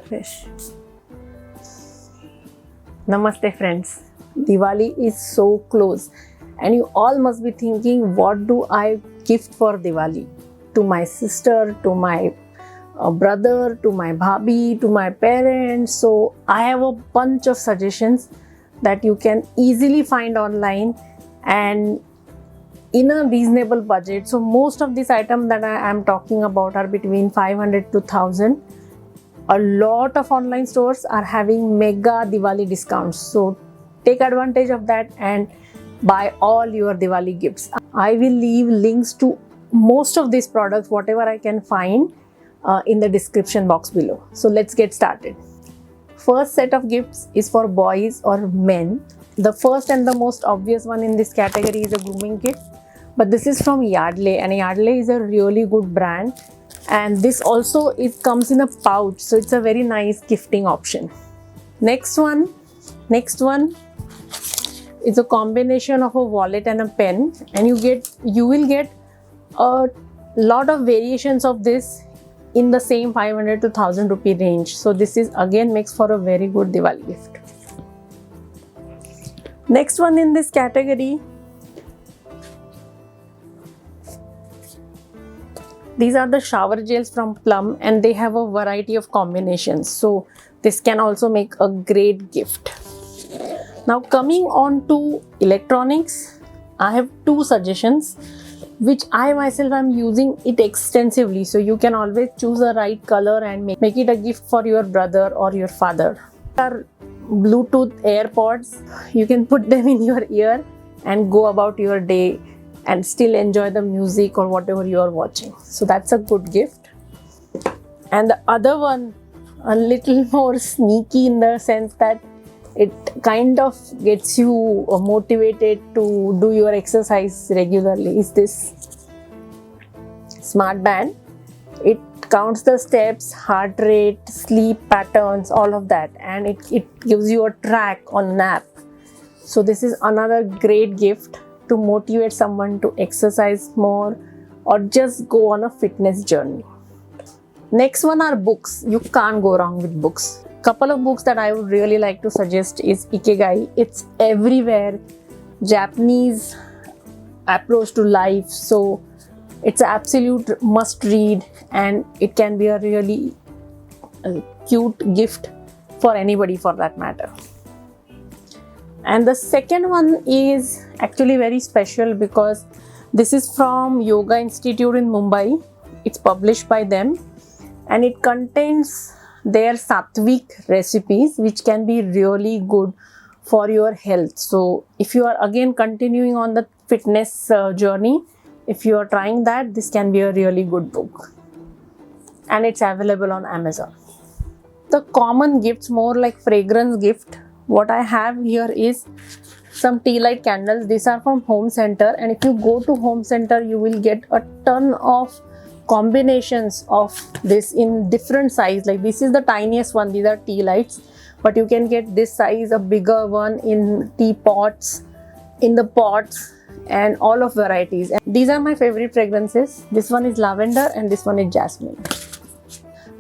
Fish. Namaste friends. Diwali is so close and you all must be thinking, what do I gift for Diwali? To my sister, to my brother, to my bhabhi, to my parents. So I have a bunch of suggestions that you can easily find online and in a reasonable budget. So most of these items that I am talking about are between 500 to 1000. A lot of online stores are having mega Diwali discounts. So take advantage of that and buy all your Diwali gifts. I will leave links to most of these products, whatever I can find, in the description box below. So let's get started. First set of gifts is for boys or men. The first and the most obvious one in this category is a grooming kit. But this is from Yardley, and Yardley is a really good brand. And this also comes in a pouch, so it's a very nice gifting option. Next one is a combination of a wallet and a pen, and you will get a lot of variations of this in the same 500 to 1000 rupee range. So this is again makes for a very good Diwali gift. Next one in this category, these are the shower gels from Plum, and they have a variety of combinations. So this can also make a great gift. Now coming on to electronics, I have two suggestions which I myself am using it extensively. So you can always choose a right color and make it a gift for your brother or your father. Are Bluetooth AirPods. You can put them in your ear and go about your day and still enjoy the music or whatever you are watching. So that's a good gift. And the other one, a little more sneaky in the sense that it kind of gets you motivated to do your exercise regularly, is this smart band. It counts the steps, heart rate, sleep patterns, all of that, and it gives you a track on an app. So this is another great gift to motivate someone to exercise more or just go on a fitness journey. Next one are books. You can't go wrong with books. Couple of books that I would really like to suggest is Ikigai. It's everywhere. Japanese approach to life. So it's an absolute must read, and it can be a really cute gift for anybody for that matter. And the second one is actually very special because this is from Yoga Institute in Mumbai. It's published by them, and it contains their Sattvic recipes, which can be really good for your health. So if you are again continuing on the fitness journey, if you are trying that, this can be a really good book. And it's available on Amazon. The common gifts, more like fragrance gift, what I have here is some tea light candles. These are from Home Center, and if you go to Home Center, you will get a ton of combinations of this in different size. Like this is the tiniest one, these are tea lights, but you can get this size, a bigger one in teapots, in the pots, and all of varieties. And these are my favorite fragrances. This one is lavender and this one is jasmine.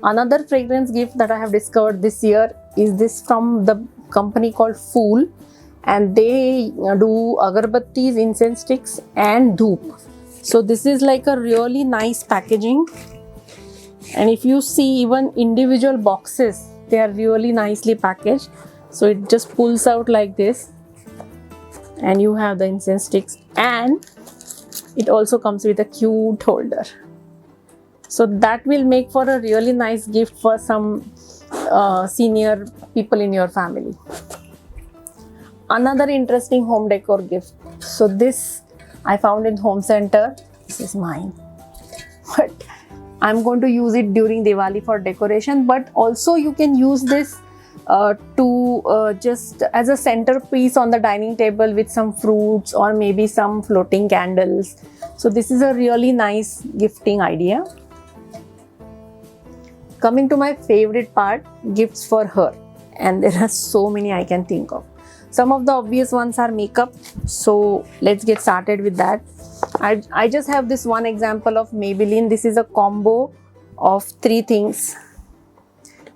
Another fragrance gift that I have discovered this year is this from the company called Fool, and they do agarbattis, incense sticks and dhoop. So this is like a really nice packaging, and if you see even individual boxes, they are really nicely packaged. So it just pulls out like this, and you have the incense sticks, and it also comes with a cute holder. So that will make for a really nice gift for some senior people in your family. Another interesting home decor gift. So this I found in Home Center. This is mine, but I'm going to use it during Diwali for decoration. But also you can use this to just as a centerpiece on the dining table with some fruits or maybe some floating candles. So this is a really nice gifting idea. Coming to my favorite part, gifts for her, and there are so many I can think of. Some of the obvious ones are makeup, so let's get started with that. I just have this one example of Maybelline. This is a combo of 3 things.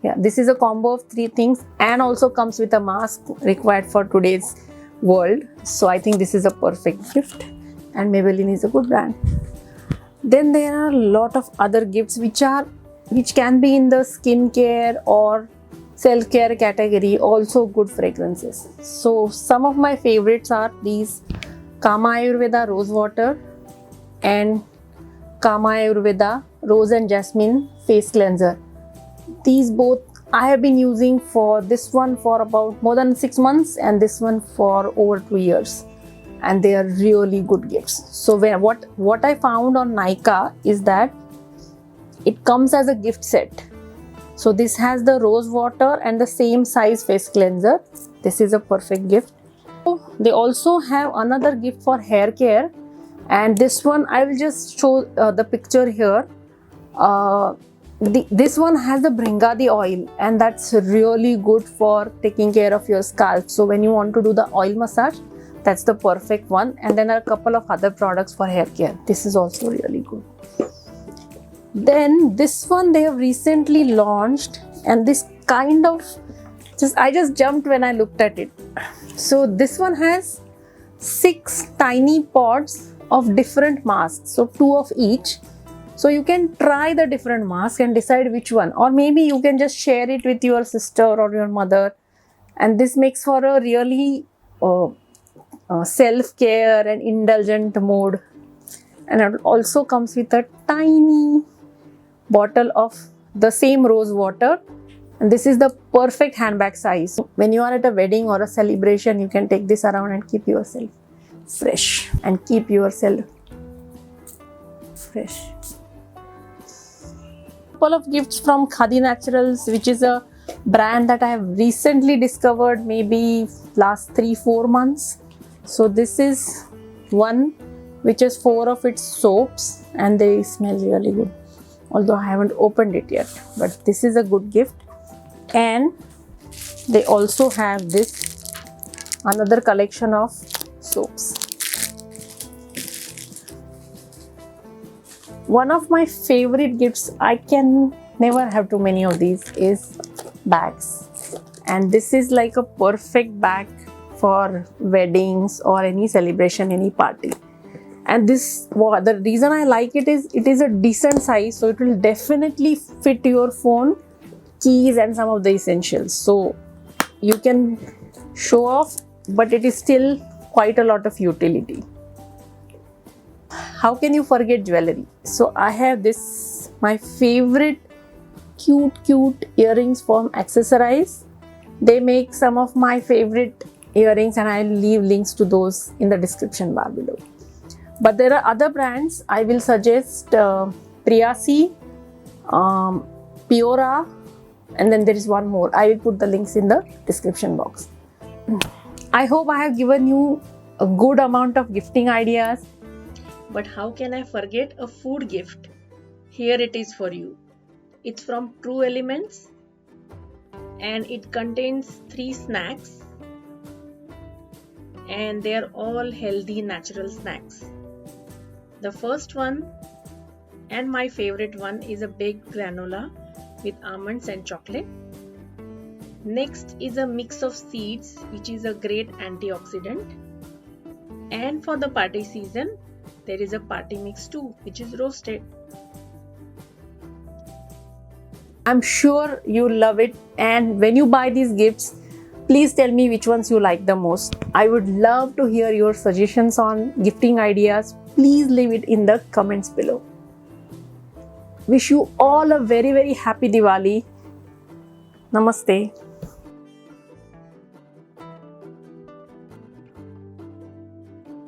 Yeah, this is a combo of 3 things and also comes with a mask required for today's world. So I think this is a perfect gift, and Maybelline is a good brand. Then there are a lot of other gifts which can be in the skincare or self-care category, also good fragrances. So some of my favorites are these Kama Ayurveda Rose Water and Kama Ayurveda Rose and Jasmine Face Cleanser. These both I have been using, for this one for about more than 6 months and this one for over 2 years, and they are really good gifts. So what I found on Nykaa is that it comes as a gift set. So this has the rose water and the same size face cleanser. This is a perfect gift. They also have another gift for hair care, and this one I will just show the picture here. This one has the Bringadi oil, and that's really good for taking care of your scalp. So when you want to do the oil massage, that's the perfect one. And then there are a couple of other products for hair care. This is also really good. Then this one they have recently launched, and this kind of I just jumped when I looked at it. So this one has 6 tiny pods of different masks, so 2 of each. So you can try the different masks and decide which one, or maybe you can just share it with your sister or your mother, and this makes for a really self-care and indulgent mode. And it also comes with a tiny bottle of the same rose water, and this is the perfect handbag size. When you are at a wedding or a celebration, you can take this around and keep yourself fresh and keep yourself fresh. Couple of gifts from Khadi Naturals, which is a brand that I have recently discovered, maybe last 3-4 months. So this is one which has 4 of its soaps, and they smell really good, although I haven't opened it yet, but this is a good gift. And they also have this another collection of soaps. One of my favorite gifts, I can never have too many of these, is bags. And this is like a perfect bag for weddings or any celebration, any party. And the reason I like it is a decent size, so it will definitely fit your phone, keys and some of the essentials. So you can show off, but it is still quite a lot of utility. How can you forget jewelry? So I have this, my favorite cute earrings from Accessorize. They make some of my favorite earrings, and I'll leave links to those in the description bar below. But there are other brands. I will suggest Priyasi, Piora, and then there is one more. I will put the links in the description box. I hope I have given you a good amount of gifting ideas. But how can I forget a food gift? Here it is for you. It's from True Elements, and it contains 3 snacks, and they are all healthy natural snacks. The first one, and my favorite one, is a baked granola with almonds and chocolate. Next is a mix of seeds, which is a great antioxidant. And for the party season, there is a party mix too, which is roasted. I'm sure you love it, and when you buy these gifts, please tell me which ones you like the most. I would love to hear your suggestions on gifting ideas. Please leave it in the comments below. Wish you all a very happy Diwali. Namaste.